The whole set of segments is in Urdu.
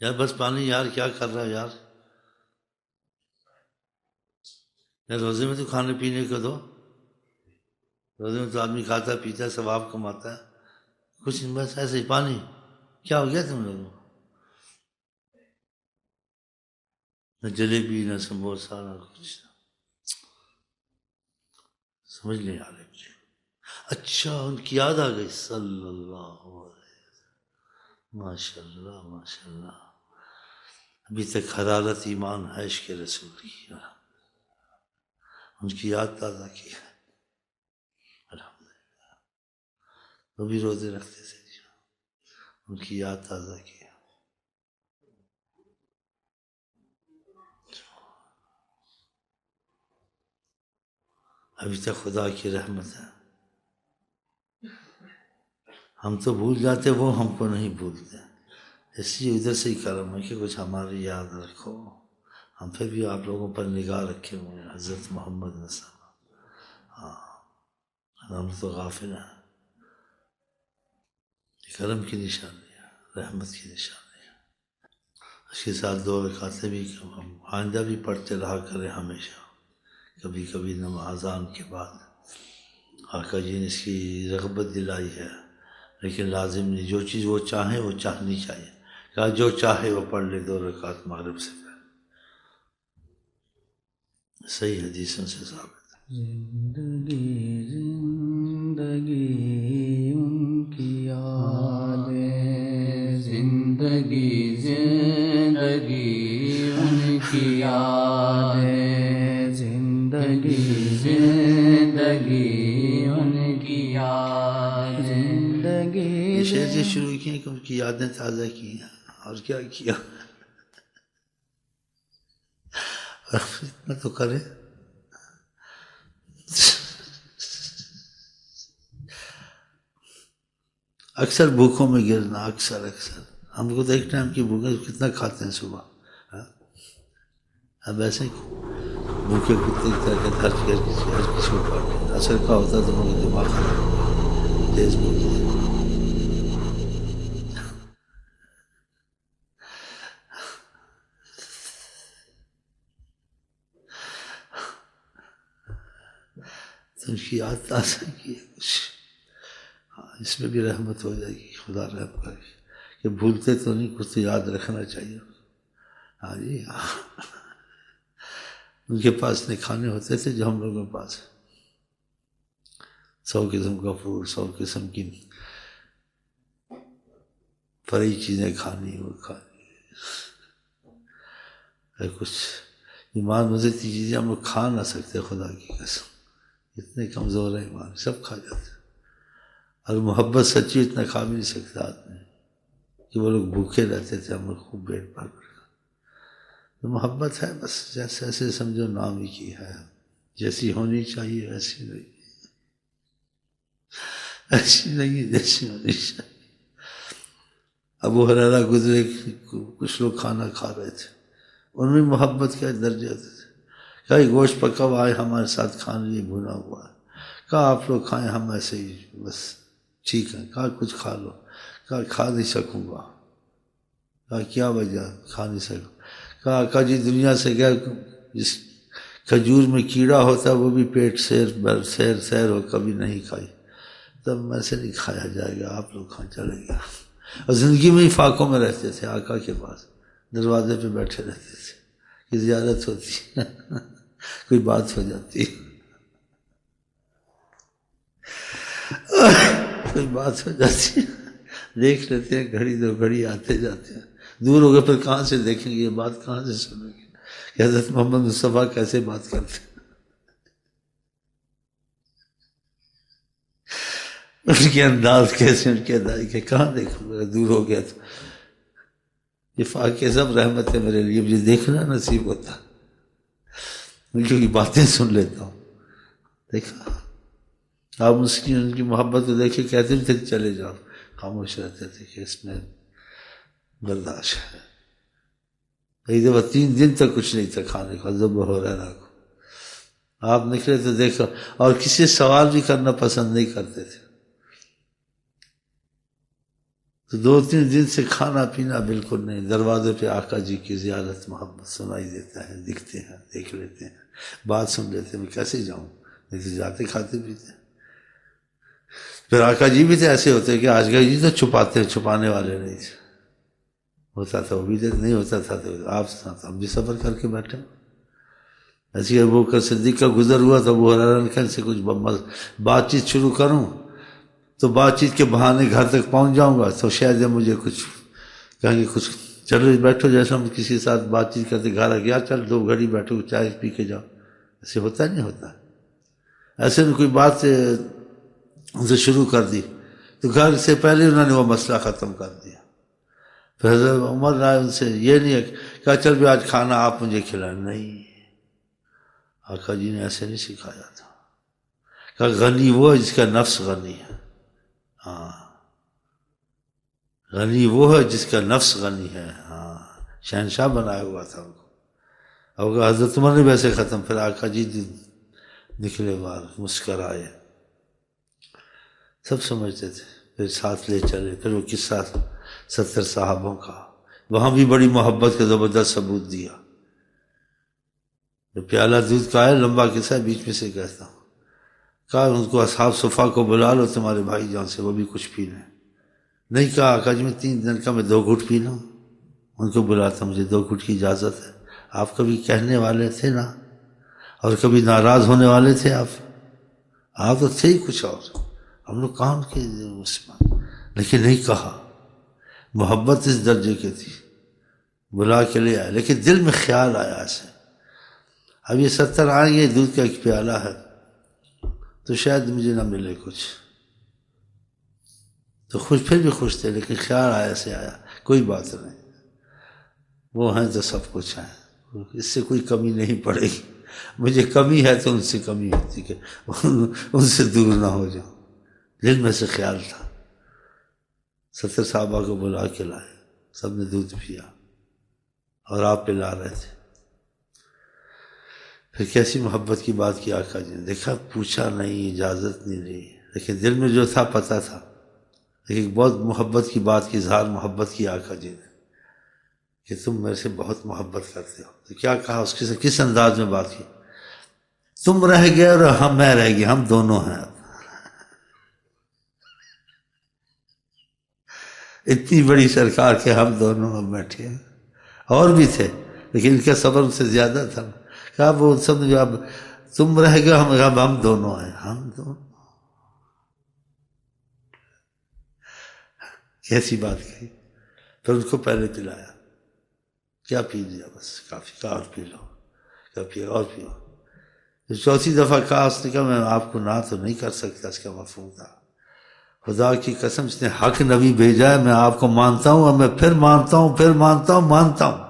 یار بس پانی یار کیا کر رہا ہے یار روزے میں تو کھانے پینے کو دو. روزے میں تو آدمی کھاتا پیتا ثواب کماتا ہے. کچھ نہیں بس ایسے ہی پانی. کیا ہو گیا تم لوگوں کو؟ نہ جلیبی نہ سموسا نہ کچھ. سمجھ نہیں آ رہے مجھے. اچھا ان کی یاد آ گئی. صلی اللہ علیہ ماشاء اللہ ماشاء اللہ. ابھی تک حرارت ایمان ہے عشق رسول کی. ان کی یاد تازہ کی ہے. الحمدللہ وہ بھی روزے رکھتے تھے. ان کی یاد تازہ کی ہے. ابھی تک خدا کی رحمت ہے. ہم تو بھول جاتے وہ ہم کو نہیں بھولتے. اس لیے ادھر سے ہی کرم ہے کہ کچھ ہماری یاد رکھو. ہم پھر بھی آپ لوگوں پر نگاہ رکھے ہوئے ہیں. حضرت محمد صلی. ہاں ہم تو غافل ہیں. کرم کی نشانی ہے رحمت کی نشانی ہے. اس کے ساتھ 2 رکعتیں بھی ہم آئندہ بھی پڑھتے رہا کریں ہمیشہ. کبھی کبھی اذان کے بعد. آقا جی نے اس کی رغبت دلائی ہے لیکن لازم نہیں. جو چیز وہ چاہیں وہ چاہنی چاہیے. کہا جو چاہے وہ پڑھ لے 2 رکعت مغرب سے پہلے. صحیح حدیثوں سے ثابت ہے. زندگی زندگی ان کی یادیں. زندگی زندگی ان کی یادیں. زندگی زندگی ان کی یادیں. زندگی یہ شعر سے شروع کیے کہ ان کی یادیں تازہ کی ہیں. اور کیا کیا اتنا تو کرے. اکثر بھوکوں میں گرنا. اکثر ہم کو تو ایک ٹائم کی بھوکیں کتنا کھاتے ہیں صبح. اب ایسے بھوکے کتے کی طرح ہر کسی کو کھاتے ہیں. اثر کا ہوتا ہے تو مجھے دماغ خراب تیز بھوک. تو ان کی یاد تازہ کی ہے کچھ. ہاں اس میں بھی رحمت ہو جائے گی. خدا رحم کرے کہ بھولتے تو نہیں. کچھ تو یاد رکھنا چاہیے. ہاں جی ہاں. ان کے پاس نہیں کھانے ہوتے تھے جو ہم لوگوں کے پاس. 100 قسم کا پھول 100 قسم کی فری چیزیں کھانی. وہ کھانی کچھ ایمان مزید کی چیزیں ہم لوگ کھا نہ سکتے. خدا کی قسم اتنے کمزور ہیں ایمان. سب کھا جاتے ہیں. اور محبت سچی اتنا کھا بھی نہیں سکتا آدمی کہ وہ لوگ بھوکے رہتے تھے. ہم لوگ خوب پیٹ بھر کر. تو محبت ہے بس جیسے ایسے سمجھو نام ہی کی ہے. جیسی ہونی چاہیے ویسی نہیں. ایسی نہیں جیسی ہونی چاہیے. ابو ہریرہ گزرے کچھ لوگ کھانا کھا رہے تھے. ان میں محبت کے درجے ہوتے تھے. کہا گوشت پکا ہوا آئے ہمارے ساتھ کھانے لیے بھنا ہوا ہے. کہا آپ لوگ کھائیں ہم ایسے ہی بس ٹھیک ہے. کہا کچھ کھا لو. کہا کھا نہیں سکوں گا. کہا کیا وجہ کھا نہیں سکوں. کہا جی دنیا سے گیا جس کھجور میں کیڑا ہوتا ہے وہ بھی پیٹ سیر ہو کبھی نہیں کھائی. تب میں سے نہیں کھایا جائے گا. آپ لوگ کھا چلے گا. اور زندگی میں ہی فاقوں میں رہتے تھے. آقا کے پاس دروازے پہ بیٹھے رہتے تھے کہ زیارت ہوتی کوئی بات ہو جاتی کوئی بات ہو جاتی دیکھ لیتے ہیں گھڑی 2 گھڑی آتے جاتے ہیں. دور ہو گئے پھر کہاں سے دیکھیں گے. یہ بات کہاں سے سنیں گے کہ حضرت محمد مصطفیٰ کیسے بات کرتے ہیں. ان کے انداز کیسے. ان کے ادائی کے کہاں دیکھوں گا. دور ہو گیا تو یہ فاقے سب رحمت ہے میرے لیے. مجھے دیکھنا نصیب ہوتا کیونکہ باتیں سن لیتا ہوں. دیکھا آپ ان کی محبت کو دیکھے کہتے تھے چلے جاؤ. خاموش رہتے تھے کہ اس میں برداشت ہے. ایک دفعہ 3 دن تک کچھ نہیں تھا کھانے کا. ابو ہریرہ کو آپ نکلے تو دیکھو. اور کسی سوال بھی کرنا پسند نہیں کرتے تھے. تو 2-3 دن سے کھانا پینا بالکل نہیں، دروازے پہ آقا جی کی زیارت محبت سنائی دیتا ہے، دکھتے ہیں، دیکھ لیتے ہیں، بات سن لیتے ہیں، میں کیسے جاؤں، نہیں تو جاتے کھاتے پیتے۔ پھر آقا جی بھی تو ایسے ہوتے کہ آج جی تو چھپانے والے نہیں تھے، ہوتا تھا وہ بھی نہیں ہوتا تھا تو آپ ہم بھی صبر کر کے بیٹھے۔ ایسی ابو بکر صدیق کا گزر ہوا تو ابو ہریرہ سے کچھ بات چیت شروع کروں تو بات چیت کے بہانے گھر تک پہنچ جاؤں گا تو شاید مجھے کچھ کہیں گے، کچھ چلو بیٹھو، جیسے ہم کسی کے ساتھ بات چیت کرتے گھر آ گیا، چل 2 گھڑی بیٹھو چائے پی کے جاؤ، ایسے ہوتا نہیں ہوتا۔ ایسے میں کوئی بات ان سے شروع کر دی تو گھر سے پہلے انہوں نے وہ مسئلہ ختم کر دیا۔ پھر حضرت عمر رائے ان سے یہ نہیں ہے کہا چل بھی آج کھانا آپ مجھے کھلائیں، نہیں، آقا جی نے ایسے نہیں سکھایا تھا۔ کہا غنی وہ ہے جس کا نفس غنی ہے، ہاں، غنی وہ ہے جس کا نفس غنی ہے، ہاں، شہنشاہ بنایا ہوا تھا ان کو۔ اب حضرت عمر نے ویسے ختم، پھر آقا جی نکلے باہر مسکرائے، سب سمجھتے تھے، پھر ساتھ لے چلے۔ پھر وہ قصہ 70 صحابوں کا، وہاں بھی بڑی محبت کا زبردست ثبوت دیا۔ جو پیالہ دودھ کا ہے، لمبا قصہ ہے، بیچ میں سے کہتا ہوں، کہا ان کو اصحاب صفا کو بلا لو تمہارے بھائی جان سے، وہ بھی کچھ پی لیں۔ نہیں کہا آقا جی میں 3 دن کا میں 2 گھٹ پی لوں، ان کو بلاتا مجھے 2 گھٹ کی اجازت ہے۔ آپ کبھی کہنے والے تھے نا، اور کبھی ناراض ہونے والے تھے آپ تو تھے ہی کچھ اور، ہم لوگ کام کے اس میں، لیکن نہیں کہا، محبت اس درجے کی تھی، بلا کے لے آئے، لیکن دل میں خیال آیا ایسے اب یہ 70 آئیں گے، دودھ کا ایک پیالہ ہے تو شاید مجھے نہ ملے کچھ، تو پھر بھی خوش تھے، لیکن خیال آیا سے آیا، کوئی بات نہیں، وہ ہیں تو سب کچھ ہیں، اس سے کوئی کمی نہیں پڑے گی، مجھے کمی ہے تو ان سے کمی ہوتی کہ ان سے دور نہ ہو جاؤ، دل میں سے خیال تھا۔ 70 صحابہ کو بلا کے لائے، سب نے دودھ پیا اور آپ پلا رہے تھے۔ پھر کیسی محبت کی بات کی آقا جی نے، دیکھا پوچھا نہیں، اجازت نہیں لی، لیکن دل میں جو تھا پتہ تھا، لیکن بہت محبت کی بات کی، اظہار محبت کی آقا جی نے کہ تم میرے سے بہت محبت کرتے ہو۔ تو کیا کہا اس کے سے، کس انداز میں بات کی، تم رہ گئے اور میں رہ گیا، ہم دونوں ہیں اب۔ اتنی بڑی سرکار کے ہم دونوں اب بیٹھے ہیں، اور بھی تھے لیکن ان کا صبر ان سے زیادہ تھا۔ کہا وہ سب جو اب تم رہ گئے، ہم دونوں ہیں، ہم دونوں، کیسی بات کہی۔ پھر ان کو پہلے پلایا، کیا پی لیا، بس کافی، کہا اور پی لو، کیا پیا اور پیو۔ پھر 4تھی دفعہ کہا، اس نے کہا میں آپ کو نہ تو نہیں کر سکتا، اس کا مفہوم تھا، خدا کی قسم اس نے حق نبی بھیجا ہے، میں آپ کو مانتا ہوں اور میں پھر مانتا ہوں، پھر مانتا ہوں۔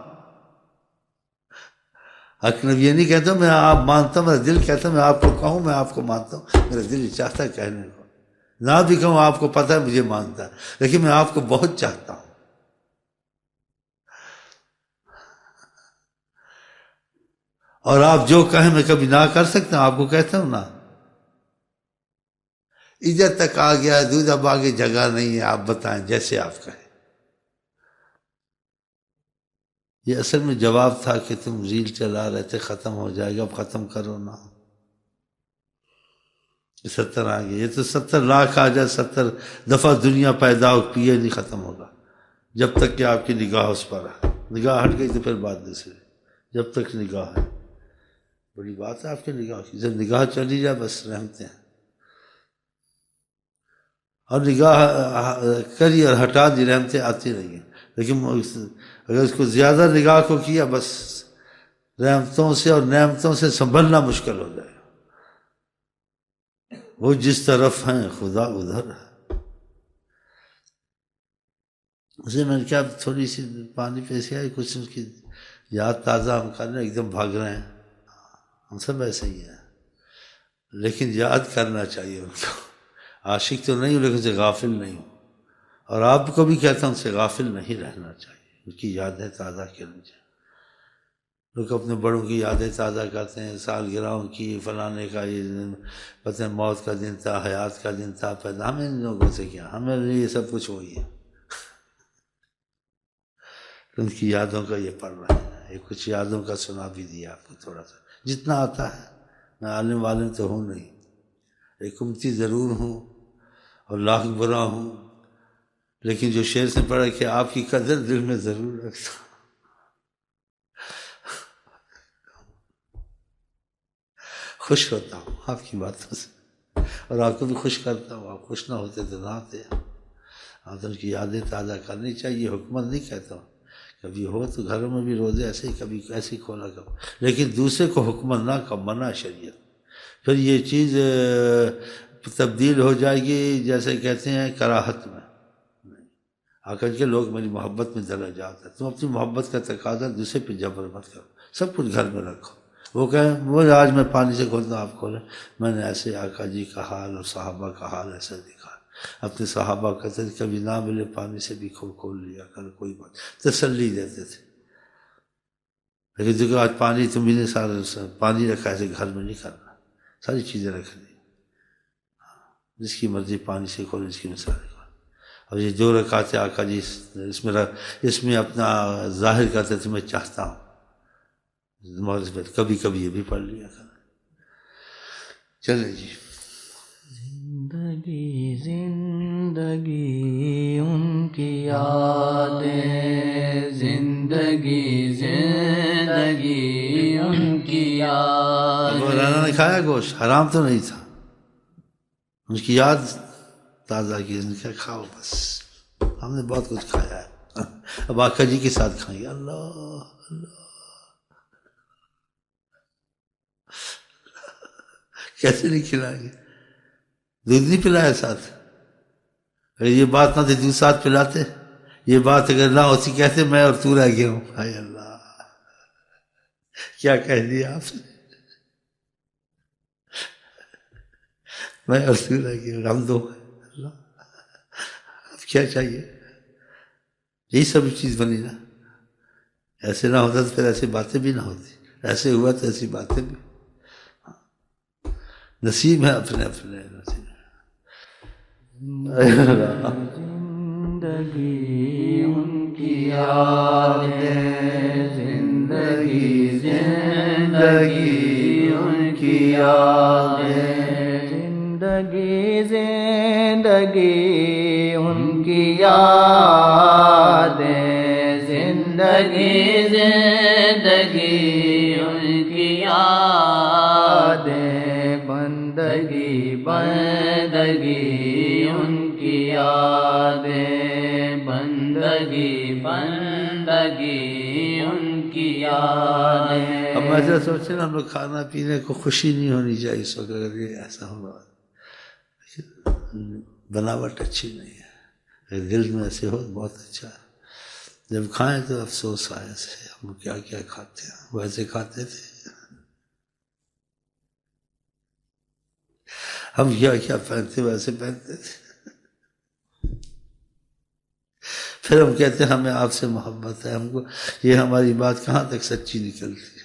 حق نبی یہ نہیں کہتا میں آپ مانتا ہوں، میرا دل کہتا میں آپ کو کہوں، میں آپ کو مانتا ہوں، میرا دل چاہتا ہے کہنے کو، نہ بھی کہوں آپ کو پتہ ہے مجھے مانتا ہے، لیکن میں آپ کو بہت چاہتا ہوں۔ اور آپ جو کہیں میں کبھی نہ کر سکتا ہوں، آپ کو کہتا ہوں نا۔ ادھر تک آ گیا دودھ، اب آگے جگہ نہیں ہے، آپ بتائیں جیسے آپ کہیں۔ یہ اصل میں جواب تھا کہ تم ریل چلا رہے تھے، ختم ہو جائے گا، اب ختم کرو نا۔ 70 آ گئے، یہ تو 70 لاکھ آ جائے، 70 دفعہ دنیا پیدا ہو، پیے نہیں ختم ہوگا، جب تک کہ آپ کی نگاہ اس پر ہے۔ نگاہ ہٹ گئی تو پھر بات دوسری، جب تک نگاہ ہے، بڑی بات ہے آپ کی نگاہ کی، جب نگاہ چلی جائے بس رحمتیں ہیں۔ اور نگاہ کری اور ہٹا دی، رحمتیں آتی رہی ہیں، لیکن اگر اس کو زیادہ نگاہ کو کیا بس رحمتوں سے اور نعمتوں سے سنبھلنا مشکل ہو جائے گا۔ وہ جس طرف ہیں خدا ادھر ہے۔ اسے میں نے کہا تھوڑی سی پانی پیسے آئی، کچھ اس کی یاد تازہ ہم کر رہے ہیں، ایک دم بھاگ رہے ہیں، ہم سب ایسے ہی ہیں، لیکن یاد کرنا چاہیے ان کو۔ عاشق تو نہیں ہوں لیکن سے غافل نہیں ہوں، اور آپ کو بھی کہتا ہوں ان سے غافل نہیں رہنا چاہیے، ان کی یادیں تازہ کرنی چاہیے۔ لوگ اپنے بڑوں کی یادیں تازہ کرتے ہیں، سالگرہوں کی، فلانے کا یہ پتہ موت کا دن تھا، حیات کا دن تھا، پیدا، ہمیں ان لوگوں سے کیا، ہمیں یہ سب کچھ وہی ہے۔ تو ان کی یادوں کا یہ پڑھ رہے ہیں، یہ کچھ یادوں کا سنا بھی دیا آپ کو تھوڑا سا جتنا آتا ہے. میں عالم والم تو ہوں نہیں، ایک امتی ضرور ہوں اور لاکھ برا ہوں، لیکن جو شعر سے پڑھا کہ آپ کی قدر دل میں ضرور رکھتا ہوں. خوش ہوتا ہوں آپ کی باتوں سے اور آپ کو بھی خوش کرتا ہوں. آپ خوش نہ ہوتے تو نہ آتے. آپ ان کی یادیں تازہ کرنی چاہیے. حکمت نہیں کہتا ہوں، کبھی ہو تو گھروں میں بھی روزے ایسے ہی کبھی ایسے ہی کھولا کرو، لیکن دوسرے کو حکمت نہ کا منع شریعت. پھر یہ چیز تبدیل ہو جائے گی جیسے کہتے ہیں کراہت میں. آ کر کے لوگ میری محبت میں چلا جاتا ہے. تم اپنی محبت کا تقاضا دوسرے پہ جبر مت کرو، سب کچھ گھر میں رکھو. وہ کہیں وہ آج میں پانی سے کھولتا ہوں آپ کھولیں، میں نے ایسے آقا جی کا حال اور صحابہ کا حال ایسا دیکھا. اپنے صحابہ کہتے تھے کبھی نہ ملے پانی سے بھی کھول لیا کر، کوئی بات تسلی دیتے تھے. لیکن دیکھو آج پانی تم بھی نے سارا پانی رکھا ایسے گھر میں نہیں کرنا، ساری چیزیں رکھنی. جس کی مرضی پانی سے کھولے، جس کی مثال کھولے. اور یہ جو رکعتیں آقا جی اس میں اپنا ظاہر کرتے تھے میں چاہتا ہوں، کبھی کبھی یہ بھی پڑھ لیا کریں. چلیں جی. زندگی زندگی ان کی یادیں، زندگی زندگی ان کی یادیں. ابو ہریرہ نے کھایا گوشت، حرام تو نہیں تھا، ان کی یاد تازہ کی. ان کا کھاؤ بس، ہم نے بہت کچھ کھایا ہے، اب آقا جی کے ساتھ کھائیں گے. اللہ اللہ کیسے نہیں کھلائیں گے؟ دودھ نہیں پلایا ساتھ؟ اگر یہ بات نہ تھی دودھ ساتھ پلاتے. یہ بات اگر نہ ہوتی کہتے میں اور تو رہ گیا ہوں. ہائے اللہ کیا کہہ دیا آپ نے، میں اور تو رہ گیا ہوں، ہم دو. اللہ اب کیا چاہیے؟ یہی سب چیز بنی نا. ایسے نہ ہوتا تو پھر ایسی باتیں بھی نہ ہوتی، ایسے ہوا تو ایسی باتیں بھی. نصیب ہے اپنے اپنے نصیب. زندگی ان کی یادیں، زندگی زندگی ان کی یادیں، زندگی زندگی ان کی یادیں، زندگی زندگی ان کی یادیں، بندگی بندگی ان کی یادیں، بندگی بندگی ان کی یادیں. اب ایسا سوچیں نا، ہم لوگ کھانا پینے کو خوشی نہیں ہونی چاہیے اس وقت، اگر یہ ایسا ہوگا بناوٹ اچھی نہیں ہے. اگر دل میں ایسے ہو بہت اچھا ہے. جب کھائیں تو افسوس آئے سے ہم کیا کیا کھاتے ہیں، ویسے کھاتے تھے ہم، کیا کیا پہنتے ویسے پہنتے تھے. پھر ہم کہتے ہیں ہمیں آپ سے محبت ہے. ہم کو یہ ہماری بات کہاں تک سچی نکلتی ہے؟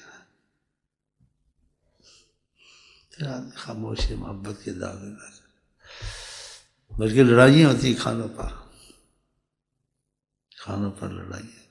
پھر آدمی خاموشی محبت کے دعوے نہ کرے، بلکہ لڑائیاں ہوتی کھانوں پر، کھانوں پر لڑائیاں.